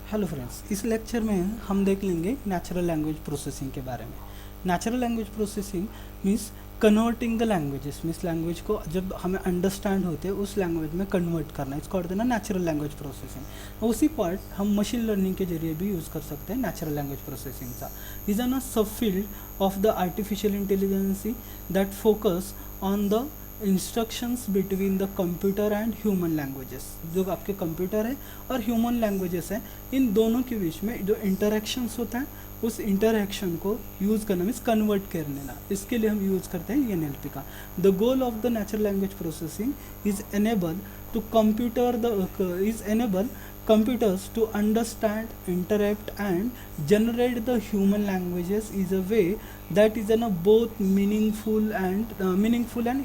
Hello friends, इस lecture में हम देख लेंगे नेचुरल लैंग्वेज प्रोसेसिंग के बारे में। Natural language processing means converting the languages, means language को जब हमें अंडरस्टैंड होते हैं उस लैंग्वेज में कन्वर्ट करना, इसको कहते हैं नेचुरल लैंग्वेज प्रोसेसिंग। उसी पार्ट हम मशीन लर्निंग के जरिए भी यूज़ कर सकते हैं नेचुरल लैंग्वेज प्रोसेसिंग का। Is an a sub field of the artificial intelligence that focus on the instructions between the computer and human languages. जो आपके कंप्यूटर है और ह्यूमन लैंग्वेजेस है, इन दोनों के बीच में जो इंटरेक्शंस होता है उस इंटरेक्शन को यूज़ करना मीन्स कन्वर्ट कर लेना, इसके लिए हम यूज़ करते हैं NLP का। The goal of the natural language processing is enable to enable computers to understand, interact and generate the human languages is a way that is both meaningful and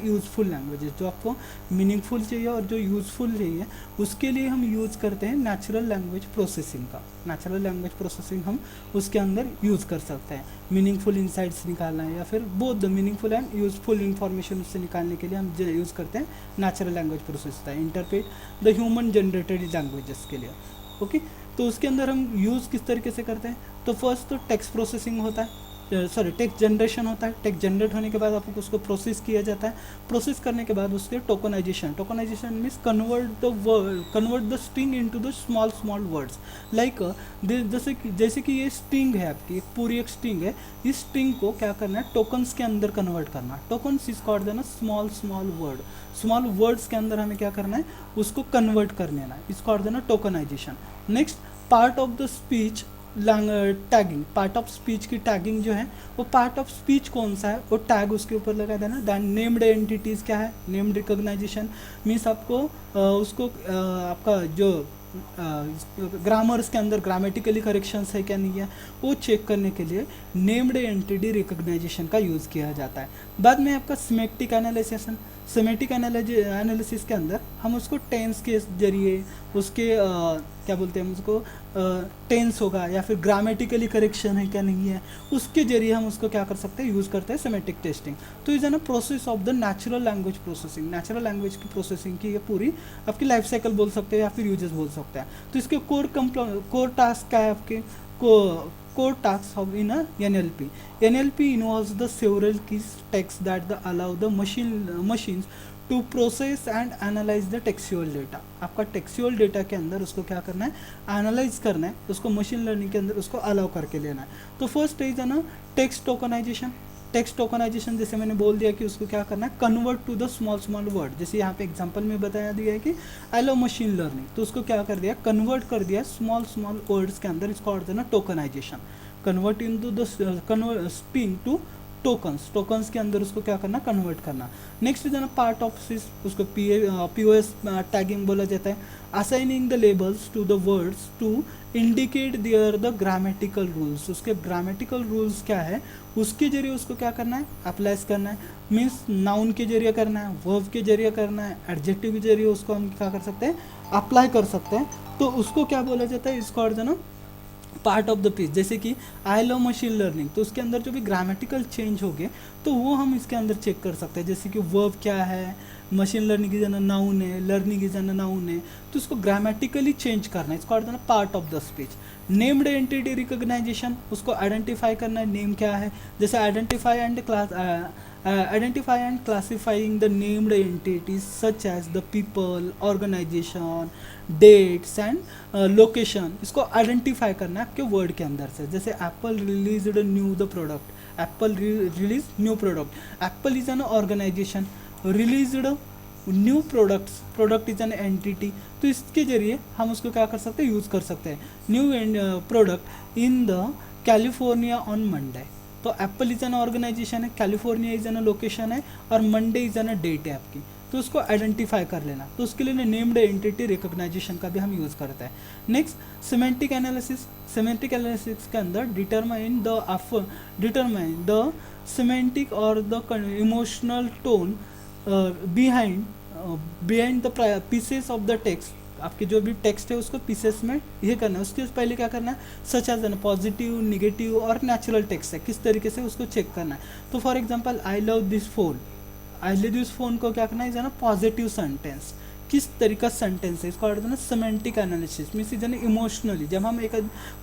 useful languages। जो आपको meaningful चाहिए और जो useful चाहिए उसके लिए हम use करते हैं नेचुरल लैंग्वेज प्रोसेसिंग का। नेचुरल लैंग्वेज प्रोसेसिंग हम उसके अंदर यूज़ कर सकते हैं मीनिंगफुल इंसाइट्स निकालना है या फिर both the meaningful and useful information उससे निकालने के लिए हम यूज़ करते हैं नेचुरल लैंग्वेज प्रोसेस का, interpret the human generated languages के लिए। ओके, तो उसके अंदर हम यूज़ किस तरीके से करते हैं? तो फर्स्ट तो टेक्स्ट प्रोसेसिंग होता है, टेक्स्ट जनरेशन होता है। टेक्स्ट जनरेट होने के बाद आपको उसको प्रोसेस किया जाता है। प्रोसेस करने के बाद उसके tokenization means convert the string into the small words. Like जैसे कि ये स्ट्रिंग है आपकी, एक पूरी एक स्ट्रिंग है, इस स्ट्रिंग को क्या करना है, टोकन्स के अंदर कन्वर्ट करना। टोकन्स इज कॉल्ड देना स्मॉल वर्ड्स के अंदर हमें क्या करना है, उसको कन्वर्ट कर लेना, इसको कॉल्ड देना tokenization. Next part of the speech tagging, part of speech की टैगिंग जो है वो पार्ट ऑफ स्पीच कौन सा है वो टैग उसके ऊपर लगा देना। दैन नेम्ड एंटिटीज़ क्या है, नेम्ड रिकॉग्नाइजेशन मीन्स आपको उसको आपका जो ग्रामर्स के अंदर ग्रामेटिकली करेक्शंस है क्या नहीं है वो चेक करने के लिए नेम्ड एंटिटी रिकॉग्नाइजेशन का यूज़ किया जाता है। बाद में आपका सिमेटिक एनालिसिस के अंदर हम उसको टेंस के जरिए उसके क्या बोलते हैं हम उसको टेंस होगा या फिर ग्रामेटिकली करेक्शन है क्या नहीं है उसके जरिए हम उसको क्या कर सकते हैं, यूज़ करते हैं सिमेटिक टेस्टिंग। तो is an a process of the natural language processing. Natural language की प्रोसेसिंग की ये पूरी आपकी लाइफ साइकिल बोल सकते हैं या फिर यूजेस बोल सकते हैं। तो इसके कोर टास्क क्या है आपके core tasks of in a NLP. NLP involves the several key texts that allow the machines to process and analyze the textual data। आपका टेक्सुअल डेटा के अंदर उसको क्या करना है, एनालाइज करना है, उसको मशीन लर्निंग के अंदर उसको अलाउ करके लेना है। तो फर्स्ट इज है ना टेक्स्ट टोकनाइजेशन। टेक्स्ट टोकनाइजेशन जैसे मैंने बोल दिया कि उसको क्या करना है, convert to the small word. जैसे यहाँ पे एग्जांपल में बताया दिया है कि आई लव मशीन लर्निंग, तो उसको क्या कर दिया, कन्वर्ट कर दिया स्मॉल वर्ड्स के अंदर, इसको और देना tokenization. Convert into the string to tokens के अंदर उसको क्या करना, कन्वर्ट करना। नेक्स्ट इज ना पार्ट ऑफ सिस, उसको POS टैगिंग बोला जाता है। Assigning the labels to the words to indicate their the grammatical rules. उसके ग्रामेटिकल रूल्स क्या है उसके जरिए उसको क्या करना है, अप्लाई करना है। मीन्स नाउन के जरिए करना है, वर्ब के जरिए करना है, एडजेक्टिव के जरिए उसको हम क्या कर सकते हैं, अप्लाई कर सकते हैं। तो उसको क्या बोला जाता है, इसको और ना पार्ट ऑफ द पीस। जैसे कि आई लव मशीन लर्निंग, तो उसके अंदर जो भी ग्रामेटिकल चेंज हो गए तो वो हम इसके अंदर चेक कर सकते हैं। जैसे कि वर्ब क्या है, मशीन लर्निंग की जना नाउन है, लर्निंग की जना नाउन है, तो उसको ग्रामेटिकली चेंज करना है, इसको कहते हैं part of the speech. Named entity recognization, उसको आइडेंटिफाई करना है, नेम क्या है। जैसे identify and classifying the named entities such as the people, organization, dates and location, इसको आइडेंटिफाई करना है आपके वर्ड के अंदर से। जैसे Apple released new the product, Apple release new product, Apple is an organization, released new product is an entity. तो इसके जरिए हम उसको क्या कर सकते हैं, यूज़ कर सकते हैं। New product in the California on Monday, तो एप्पल इज एन ऑर्गेनाइजेशन है, कैलिफोर्निया इज एन लोकेशन है और मंडे इज एन डेट है आपकी, तो उसको आइडेंटिफाई कर लेना। तो उसके लिए नेम्ड एंटिटी रिकॉग्नाइजेशन का भी हम यूज़ करते हैं। Next semantic analysis. Semantic analysis के अंदर डिटरमाइन द सिमेंटिक और the emotional tone behind the pieces of the text. आपके जो भी टेक्स्ट है उसको पीसेस में ये करना है। उसके पहले क्या करना है, such as an positive, negative और नेचुरल टेक्स्ट है, किस तरीके से उसको चेक करना है। तो for example I love this phone को क्या करना है, पॉजिटिव सेंटेंस, किस तरीका सेंटेंस है, इसको कहते हैं सेमेंटिक एनालिसिस। मीन्स जन इमोशनली जब हम एक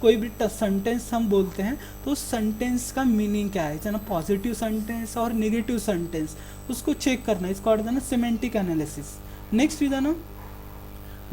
कोई भी सेंटेंस हम बोलते हैं तो सेंटेंस का मीनिंग क्या है, जन पॉजिटिव सेंटेंस और नेगेटिव सेंटेंस, उसको चेक करना, इसको कहते हैं सेमेंटिक एनालिसिस। नेक्स्ट इज ना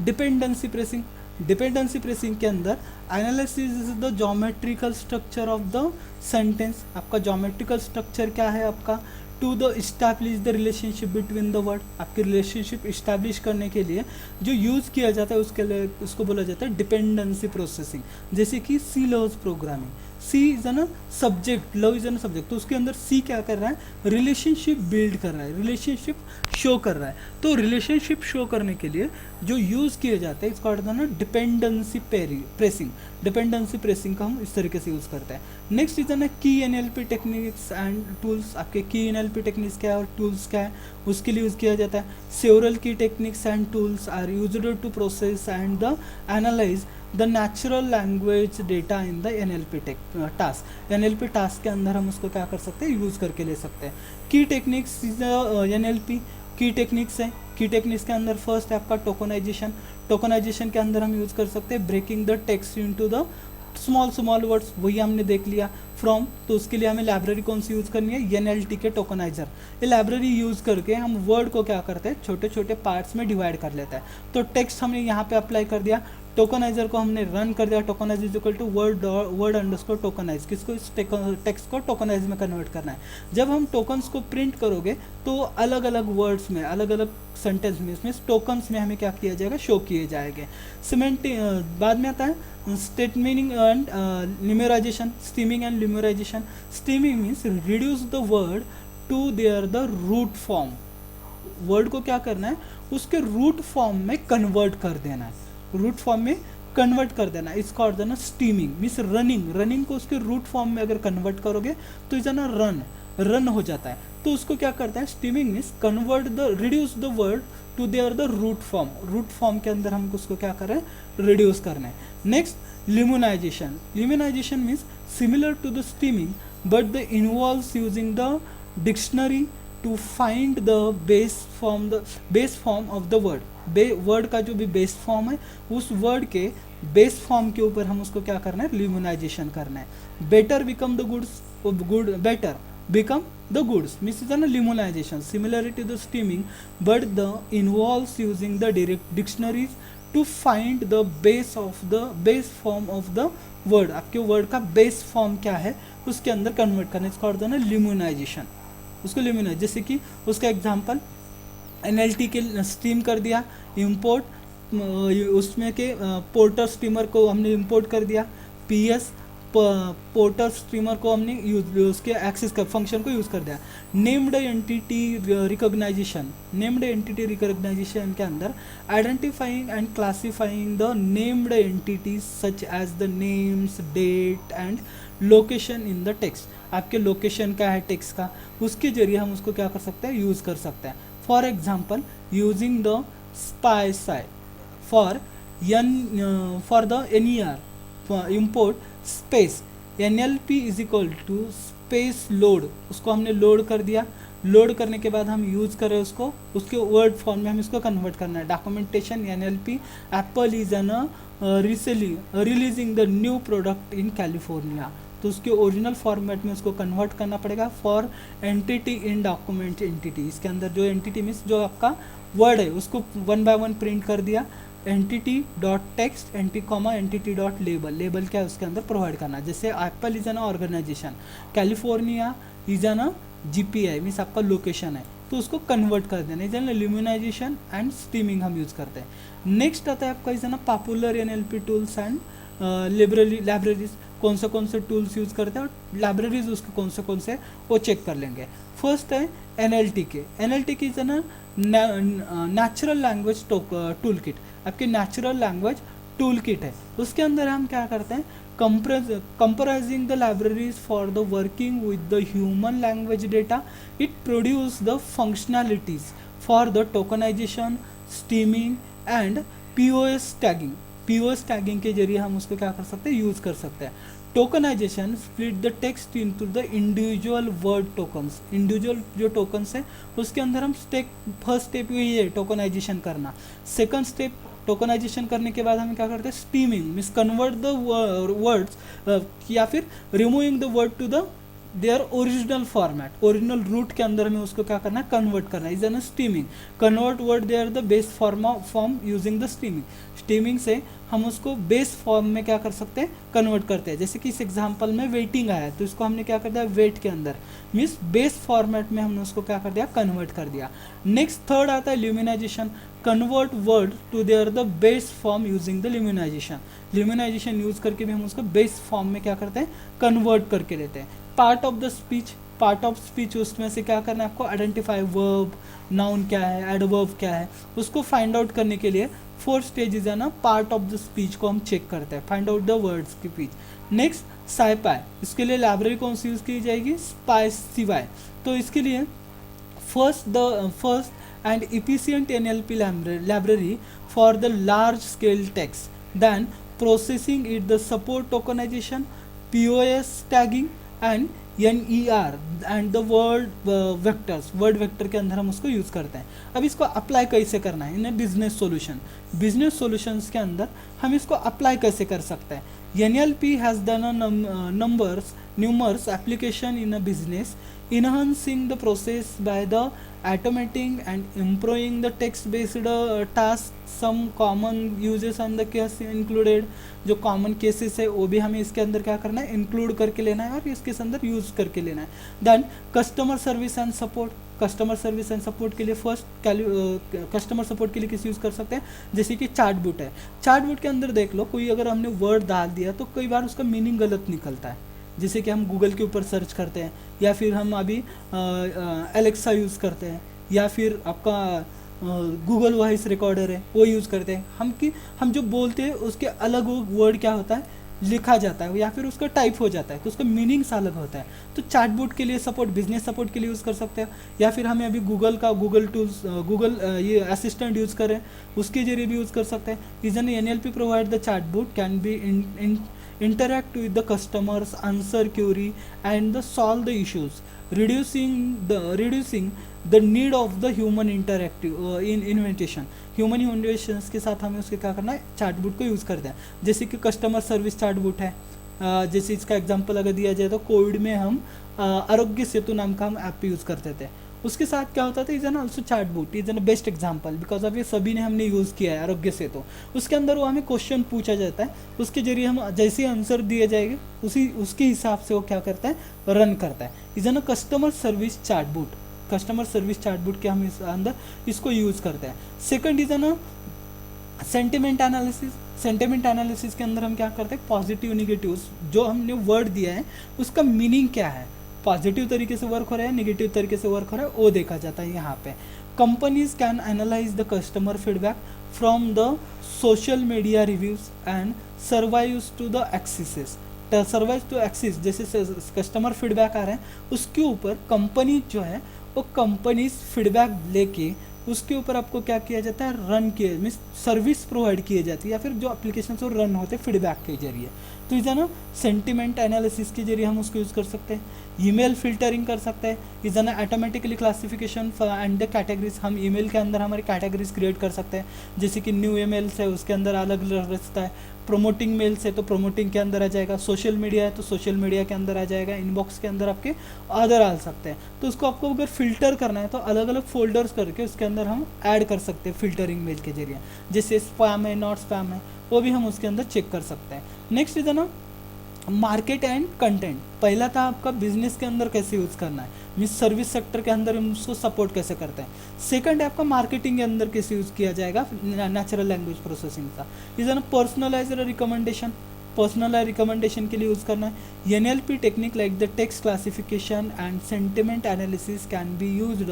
डिपेंडेंसी प्रेसिंग। डिपेंडेंसी प्रेसिंग के अंदर analysis is the geometrical structure of the sentence. आपका ज्योमेट्रिकल स्ट्रक्चर क्या है आपका, to the establish the relationship between the word. आपकी रिलेशनशिप इस्टेब्लिश करने के लिए जो यूज़ किया जाता है उसके लिए उसको बोला जाता है डिपेंडेंसी प्रोसेसिंग। जैसे कि C loves programming, C is a subject, love is a subject, तो उसके अंदर सी क्या कर रहा है, रिलेशनशिप बिल्ड कर रहा है, रिलेशनशिप शो कर रहा है। तो रिलेशनशिप शो करने के लिए जो यूज़ किए जाते हैं इसको कहते हैं डिपेंडेंसी प्रेसिंग। डिपेंडेंसी प्रेसिंग का हम इस तरीके से यूज़ करते हैं। नेक्स्ट इज ना की एनएलपी टेक्निक्स एंड टूल्स। आपके की एनएलपी टेक्निक्स क्या है और टूल्स क्या है, उसके लिए यूज़ किया जाता है। सेवरल की techniques and tools are used to process and the analyse the natural language data in the NLP task. NLP task के अंदर हम उसको क्या कर सकते हैं, यूज़ करके ले सकते हैं। की टेक्निक्स इज एनएलपी की टेक्निक्स है। की टेक्निक्स के अंदर फर्स्ट है आपका टोकनाइजेशन। टोकनाइजेशन के अंदर हम यूज़ कर सकते हैं breaking the text into the small words, वही हमने देख लिया। फ्रॉम, तो उसके लिए हमें लाइब्रेरी कौन सी यूज़ करनी है, एनएलटी के टोकनाइजर। ये लाइब्रेरी यूज़ करके हम वर्ड को क्या करते हैं, छोटे छोटे पार्ट्स में डिवाइड कर लेते हैं। तो टेक्स्ट हमने यहाँ पे अप्लाई कर दिया, टोकनाइजर को हमने रन कर दिया। Tokenize is equal to word underscore tokenize, किसको, इस टेक्स्ट को टोकनाइज में कन्वर्ट करना है। जब हम टोकन्स को प्रिंट करोगे तो अलग अलग वर्ड्स में, अलग अलग सेंटेंस में, इसमें टोकन्स में हमें क्या किया जाएगा, शो किए जाएंगे। बाद में आता है stemming and lemmatization, stemming and lemmatization. Stemming means reduce the word to their the root form. Word को क्या करना है, उसके रूट फॉर्म में कन्वर्ट कर देना है, रूट फॉर्म में कन्वर्ट कर देना। इसका और देना स्टीमिंग मीन्स रनिंग, रनिंग को उसके रूट फॉर्म में अगर कन्वर्ट करोगे तो इज ना रन हो जाता है। तो उसको क्या करता है, stemming means convert the, reduce the word to their the root form. Root form के अंदर हमको उसको क्या करें, रिड्यूस करना है। Next lemmatization. Lemmatization means similar to the stemming but the involves using the dictionary to find the base form of the word. Word का जो भी बेस फॉर्म है उस वर्ड के बेस फॉर्म के ऊपर हम उसको क्या करना है, ल्यूमिनाइजेशन करना है। Better become the goods, better become the goods means is ना lemmatization similarity the stemming but the involves using the dictionaries to find the base form of the word. आपके वर्ड का बेस फॉर्म क्या है उसके अंदर convert करना, इसको कहते हैं ल्यूमिनाइजेशन। उसको ल्यूमिनाइज, जैसे कि उसका एग्जांपल एनएलटी के स्ट्रीम कर दिया, इंपोर्ट उसमें के पोर्टर स्ट्रीमर को हमने इंपोर्ट कर दिया, पीएस पोर्टर स्ट्रीमर को हमने उसके एक्सेस का फंक्शन को यूज़ कर दिया। Named entity recognization, named entity recognization के अंदर identifying and classifying the named entities such as the names, date and location in the text. आपके लोकेशन क्या है टेक्स्ट का, उसके जरिए हम उसको क्या कर सकते हैं, यूज़ कर सकते हैं। For example using the spaCy for the NER import spaCy, NLP is equal to spaCy load, उसको हमने लोड कर दिया। लोड करने के बाद हम यूज़ करें उसको, उसके वर्ड फॉर्म में हम इसको कन्वर्ट करना है। Documentation NLP, Apple is N releasing the new product in California, तो उसके ओरिजिनल फॉर्मेट में उसको कन्वर्ट करना पड़ेगा। For entity in document entity, इसके अंदर जो एंटिटी मीन्स जो आपका वर्ड है उसको 1 by 1 प्रिंट कर दिया। Entity dot text entity dot label, label क्या है उसके अंदर प्रोवाइड करना। जैसे Apple is an organization, California is an GPI means आपका लोकेशन है, तो उसको कन्वर्ट कर देना। Is an lemmatization and stemming हम यूज़ करते हैं। नेक्स्ट आता है आपका is an popular NLP tools and libraries, कौन से टूल्स यूज़ करते हैं और लाइब्रेरीज उसके कौन से वो चेक कर लेंगे। फर्स्ट है NLT की इज ना नेचुरल लैंग्वेज टूल किट। आपकी नेचुरल लैंग्वेज टूल किट है, उसके अंदर हम क्या करते हैं, comprising the libraries for the working with the human language data. It produce the functionalities for the tokenization, stemming and POS tagging. POS tagging के जरिए हम उसको क्या कर सकते हैं, यूज़ कर सकते हैं। Tokenization split the text into the individual word tokens, individual जो टोकन्स है उसके अंदर हम फर्स्ट स्टेप यही है टोकनाइजेशन करना। सेकंड स्टेप टोकनाइजेशन करने के बाद हम क्या करते हैं, stemming means convert the words या फिर removing the word to the their original format, original root के अंदर हमें उसको क्या करना है, कन्वर्ट करना है, is an stemming. Convert word their the base form using the stemming, stemming से हम उसको बेस फॉर्म में क्या कर सकते हैं, कन्वर्ट करते हैं। जैसे कि इस एग्जांपल में वेटिंग आया तो इसको हमने क्या कर दिया, वेट के अंदर मीन्स बेस फॉर्मेट में हमने उसको क्या कर दिया, कन्वर्ट कर दिया। नेक्स्ट थर्ड आता है lemmatization, convert word to their the base form using the lemmatization, lemmatization use करके भी हम उसको बेस फॉर्म में क्या करते हैं, कन्वर्ट करके लेते हैं। Part of the speech, part of speech उसमें से क्या करना है आपको, आइडेंटिफाई वर्ब, नाउन क्या है, एडवर्ब क्या है, उसको फाइंड आउट करने के लिए फोर्थ स्टेज इज है ना, पार्ट ऑफ द स्पीच को हम चेक करते हैं, फाइंड आउट द वर्ड्स की स्पीच। नेक्स्ट साइपाई, इसके लिए लाइब्रेरी कौन सी यूज की जाएगी, स्पाइसिवाई। तो इसके लिए first and efficient NLP library for the large scale text, then processing it the support tokenization, POS tagging and NER and the word vectors, word vector के अंदर हम उसको यूज़ करते हैं। अब इसको अप्लाई कैसे करना है in business solution, business solutions के अंदर हम इसको अप्लाई कैसे कर सकते हैं। NLP has done a numerous application in a business, enhancing the process by the automating and improving the text-based tasks. Some common uses and the case included, जो common cases है वो भी हमें इसके अंदर क्या करना है, इंक्लूड करके लेना है और इसके अंदर यूज करके लेना है। Then customer service and support, customer service and support के लिए फर्स्ट कस्टमर सपोर्ट के लिए किस यूज़ कर सकते हैं, जैसे कि चैटबॉट है। चैटबॉट के अंदर देख लो, कोई अगर हमने वर्ड डाल दिया तो कई बार उसका मीनिंग गलत निकलता है, जैसे कि हम गूगल के ऊपर सर्च करते हैं या फिर हम अभी एलेक्सा यूज़ करते हैं या फिर आपका गूगल वॉइस रिकॉर्डर है वो यूज़ करते हैं। हम जो बोलते हैं उसके अलग वर्ड क्या होता है, लिखा जाता है या फिर उसका टाइप हो जाता है तो उसका मीनिंग्स अलग होता है। तो चैटबॉट के लिए सपोर्ट, बिजनेस सपोर्ट के लिए यूज़ कर सकते हैं या फिर हमें अभी गूगल टूल्स, गूगल ये असिस्टेंट यूज़ करें उसके जरिए भी यूज़ कर सकते हैं। इजन NLP provide the chatbot can be interact with the customers, answer query and the solve the issues, reducing the need of the human interactive in invitation, human invasions के साथ हमें उसके क्या करना है, चैटबॉट को यूज़ करते हैं। जैसे कि कस्टमर सर्विस चैटबॉट है, जैसे इसका एग्जांपल अगर दिया जाए तो कोविड में हम आरोग्य सेतु नाम का हम ऐप यूज़ करते थे, उसके साथ क्या होता था, is an also chatbot, is an best example because अब ये सभी ने हमने यूज़ किया है आरोग्य सेतु। उसके अंदर वो हमें क्वेश्चन पूछा जाता है, उसके जरिए हम जैसे आंसर दिए जाएंगे उसके हिसाब से वो क्या करता है, रन करता है। Is N customer service chatbot, customer service chatbot के हम इस अंदर इसको यूज़ करते हैं। सेकंड इज ना सेंटिमेंट एनालिसिस, सेंटिमेंट एनालिसिस के अंदर हम क्या करते हैं, पॉजिटिव निगेटिव जो हमने वर्ड दिया है उसका मीनिंग क्या है, पॉजिटिव तरीके से वर्क हो रहा है, नेगेटिव तरीके से वर्क हो रहा है, वो देखा जाता है यहाँ पे। Companies can analyse the customer feedback from the social media reviews and surveys to the accesses, survey to access, जैसे कस्टमर फीडबैक आ रहे हैं उसके ऊपर कंपनी जो है वो कंपनीज फीडबैक लेके उसके ऊपर आपको क्या किया जाता है, रन किया मीन्स सर्विस प्रोवाइड की जाती है या फिर जो एप्लीकेशन से रन होते हैं फीडबैक के जरिए। तो इस ना सेंटिमेंट एनालिसिस के जरिए हम उसको यूज़ कर सकते हैं। ईमेल फिल्टरिंग कर सकते हैं, इज ना automatically classification and the categories, हम ईमेल के अंदर हमारी कैटेगरीज क्रिएट कर सकते हैं, जैसे कि न्यू ईमेल्स है उसके अंदर अलग अलग रहता है, प्रोमोटिंग मेल्स है तो प्रोमोटिंग के अंदर आ जाएगा, सोशल मीडिया है तो सोशल मीडिया के अंदर आ जाएगा, इनबॉक्स के अंदर आपके अदर आ सकते हैं। तो उसको आपको अगर फिल्टर करना है तो अलग अलग फोल्डर्स करके उसके अंदर हम ऐड कर सकते हैं फिल्टरिंग मेल के जरिए, जैसे स्पैम है, नॉट स्पैम है, वो भी हम उसके अंदर चेक कर सकते हैं। नेक्स्ट इज ना मार्केट एंड कंटेंट, पहला था आपका बिजनेस के अंदर कैसे यूज़ करना है, मीन्स सर्विस सेक्टर के अंदर हम उसको सपोर्ट कैसे करते हैं। सेकंड है आपका मार्केटिंग के अंदर कैसे यूज़ किया जाएगा, नेचुरल लैंग्वेज प्रोसेसिंग का। इज ना पर्सनलाइज्ड रिकमेंडेशन, पर्सनलाइज रिकमेंडेशन के लिए यूज़ करना है। NLP technique like the text classification and sentiment analysis can be used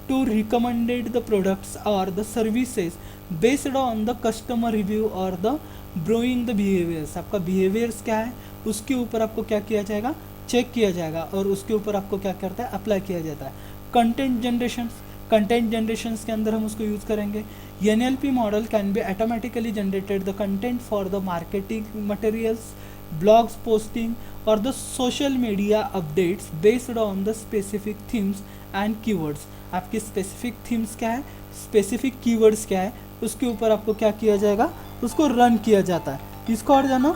to recommended the products और the services based on the customer review और the browsing the behaviours, आपका behaviours क्या है उसके ऊपर आपको क्या किया जाएगा, चेक किया जाएगा और उसके ऊपर आपको क्या करता है, अप्लाई किया जाता है। कंटेंट जनरेशंस, कंटेंट जनरेशंस के अंदर हम उसको यूज़ करेंगे। NLP model can be automatically generated the content for the marketing materials, blogs posting or the social media updates based on the specific themes and keywords। आपकी specific themes क्या है, specific keywords क्या है, उसके ऊपर आपको क्या किया जाएगा, उसको रन किया जाता है। इसको और जानो,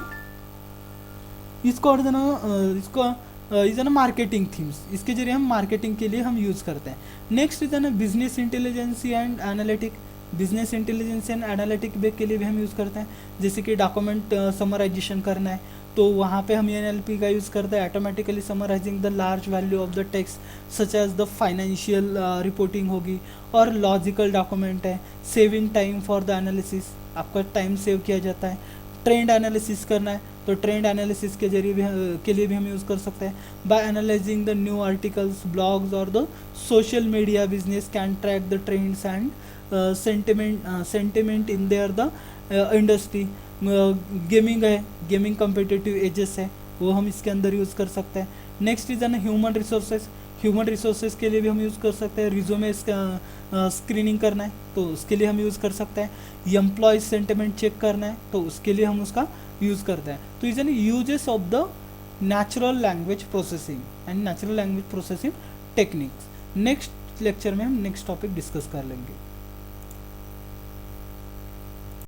इसको इज ना मार्केटिंग थीम्स, इसके जरिए हम मार्केटिंग के लिए हम यूज़ करते हैं। नेक्स्ट इज ना business intelligence and analytic, business intelligence and analytic बेक के लिए भी हम यूज़ करते हैं। जैसे कि डॉक्यूमेंट समराइजेशन करना है तो वहाँ पे हम NLP का यूज़ करते हैं, automatically summarising the large value of the text such as the financial reporting होगी। और लॉजिकल डॉक्यूमेंट है, saving time for the analysis, आपका टाइम सेव किया जाता है। ट्रेंड एनालिसिस करना है तो ट्रेंड एनालिसिस के जरिए भी के लिए भी हम यूज़ कर सकते हैं। By analysing the new articles, blogs और the social media, business can track the trends and sentiment in their the industry. Gaming है, गेमिंग कम्पिटिटिव एजेस है, वो हम इसके अंदर यूज़ कर सकते हैं। नेक्स्ट इज ना ह्यूमन रिसोर्सेज, ह्यूमन रिसोर्सेज के लिए भी हम यूज़ कर सकते हैं। रिज्यूमे स्क्रीनिंग करना है तो उसके लिए हम यूज़ कर सकते हैं। एम्प्लॉय सेंटिमेंट चेक करना है तो उसके लिए हम उसका यूज़ करते हैं। तो is an uses of the natural language processing and natural language processing techniques. Next lecture में हम नेक्स्ट टॉपिक डिस्कस कर लेंगे।